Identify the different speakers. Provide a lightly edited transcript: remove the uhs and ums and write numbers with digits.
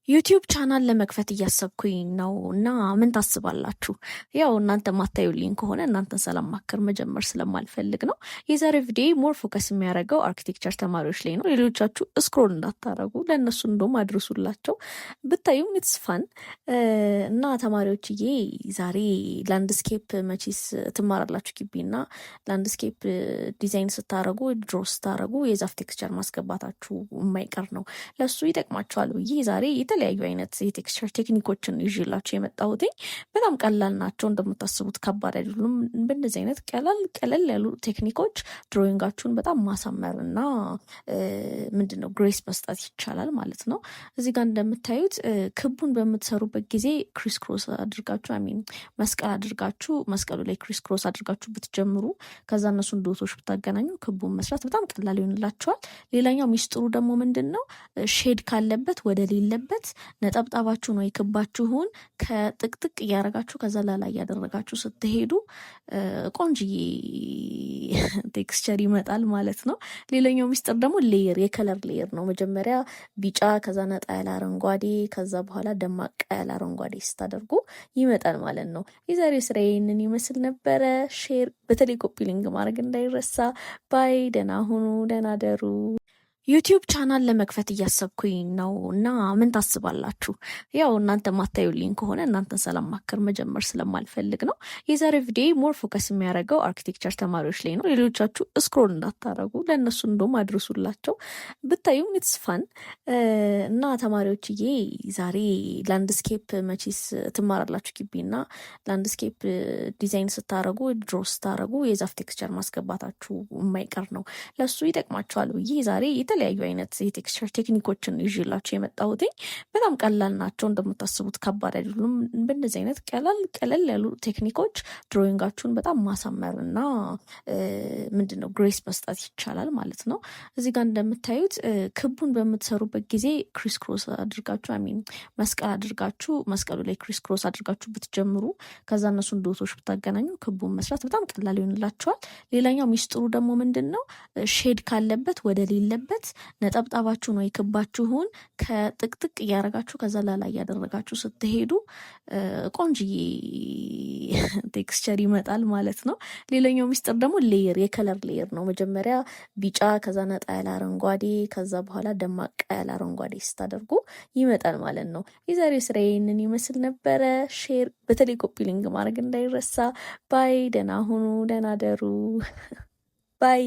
Speaker 1: ዩቲዩብ ቻናል ለመክፈት እያሰብኩኝ ነው እና ምን ታስባላችሁ? ያው እናንተ ማታዩልኝ ከሆነ እናንተን ሳላማክር መጀመር ስለማልፈልግ ነው። የዛሬ ቪዲዮ ሞር ፎከስ የሚያደርገው አርኪቴክቸር ተማሪዎች ላይ ነው። ሌሎቻችሁ ስክሮል እንዳታረጉ፣ ለእነሱ እንደውም አድርሱላቸው። ብታዩም ኢትስ ፋን እና ተማሪዎችዬ፣ ዛሬ ላንድስኬፕ መቼስ ትማራላችሁ ግቢ እና ላንድስኬፕ ዲዛይን ስታረጉ፣ ድሮ ስታረጉ የዛፍ ቴክስቸር ማስገባታችሁ የማይቀር ነው። ለሱ ይጠቅማችኋል ብዬ ዛሬ የተለያዩ አይነት የቴክስቸር ቴክኒኮችን ይዤላቸው የመጣሁትኝ በጣም ቀላል ናቸው። እንደምታስቡት ከባድ አይደሉም። በእነዚህ አይነት ቀለል ያሉ ቴክኒኮች ድሮይንጋችሁን በጣም ማሳመር እና ምንድነው ግሬስ መስጠት ይቻላል ማለት ነው። እዚህ ጋር እንደምታዩት ክቡን በምትሰሩበት ጊዜ ክሪስ ክሮስ አድርጋችሁ መስቀል አድርጋችሁ መስቀሉ ላይ ክሪስ ክሮስ አድርጋችሁ ብትጀምሩ ከዛ እነሱን ዶቶች ብታገናኙ ክቡን መስራት በጣም ቀላል ይሆንላችኋል። ሌላኛው ሚስጥሩ ደግሞ ምንድን ነው? ሼድ ካለበት ወደ ሌለበት ነጠብጣባችሁን ወይ ክባችሁን ከጥቅጥቅ እያደረጋችሁ ከዛ ላላ እያደረጋችሁ ስትሄዱ ቆንጅዬ ቴክስቸር ይመጣል ማለት ነው። ሌላኛው ሚስጥር ደግሞ ሌየር፣ የከለር ሌየር ነው። መጀመሪያ ቢጫ፣ ከዛ ነጣ ያለ አረንጓዴ፣ ከዛ በኋላ ደማቅ ያለ አረንጓዴ ስታደርጉ ይመጣል ማለት ነው። የዛሬ ስራ ይህንን ይመስል ነበረ። ሼር፣ በተለይ ኮፒ ሊንክ ማድረግ እንዳይረሳ። ባይ፣ ደህና ሁኑ፣ ደህና ደሩ። ዩቲዩብ ቻናል ለመክፈት እያሰብኩኝ ነው እና ምን ታስባላችሁ? ያው እናንተ ማታዩልኝ ከሆነ እናንተን ሳላማክር መጀመር ስለማልፈልግ ነው። የዛሬ ቪዲዮ ሞር ፎከስ የሚያደርገው አርኪቴክቸር ተማሪዎች ላይ ነው። ሌሎቻችሁ ስክሮል እንዳታረጉ፣ ለእነሱ እንደውም አድርሱላቸው። ብታዩም ኢትስ ፋን እና ተማሪዎችዬ፣ ዛሬ ላንድስኬፕ መቼስ ትማራላችሁ ግቢ እና ላንድስኬፕ ዲዛይን ስታረጉ፣ ድሮ ስታረጉ የዛፍ ቴክስቸር ማስገባታችሁ የማይቀር ነው። ለሱ ይጠቅማችኋል ብዬ ዛሬ የተለያዩ አይነት የቴክስቸር ቴክኒኮችን ይዤላቸው የመጣሁትኝ በጣም ቀላል ናቸው። እንደምታስቡት ከባድ አይደሉም። በእነዚህ አይነት ቀለል ያሉ ቴክኒኮች ድሮይንጋችሁን በጣም ማሳመር እና ምንድነው ግሬስ መስጠት ይቻላል ማለት ነው። እዚህ ጋር እንደምታዩት ክቡን በምትሰሩበት ጊዜ ክሪስ ክሮስ አድርጋችሁ መስቀል አድርጋችሁ መስቀሉ ላይ ክሪስ ክሮስ አድርጋችሁ ብትጀምሩ ከዛ እነሱን ዶቶች ብታገናኙ ክቡን መስራት በጣም ቀላል ይሆንላችኋል። ሌላኛው ሚስጥሩ ደግሞ ምንድን ነው? ሼድ ካለበት ወደ ሌለበት ነጠብጣባችሁን ወይ ክባችሁን ከጥቅጥቅ እያደረጋችሁ ከዛ ላላ እያደረጋችሁ ስትሄዱ ቆንጅዬ ቴክስቸር ይመጣል ማለት ነው። ሌላኛው ሚስጥር ደግሞ ሌየር፣ የከለር ሌየር ነው። መጀመሪያ ቢጫ፣ ከዛ ነጣ ያለ አረንጓዴ፣ ከዛ በኋላ ደማቅ ያለ አረንጓዴ ስታደርጉ ይመጣል ማለት ነው። የዛሬ ስራ ይህንን ይመስል ነበረ። ሼር፣ በተለይ ኮፒ ሊንክ ማድረግ እንዳይረሳ። ባይ፣ ደህና ሁኑ፣ ደህና ደሩ። ባይ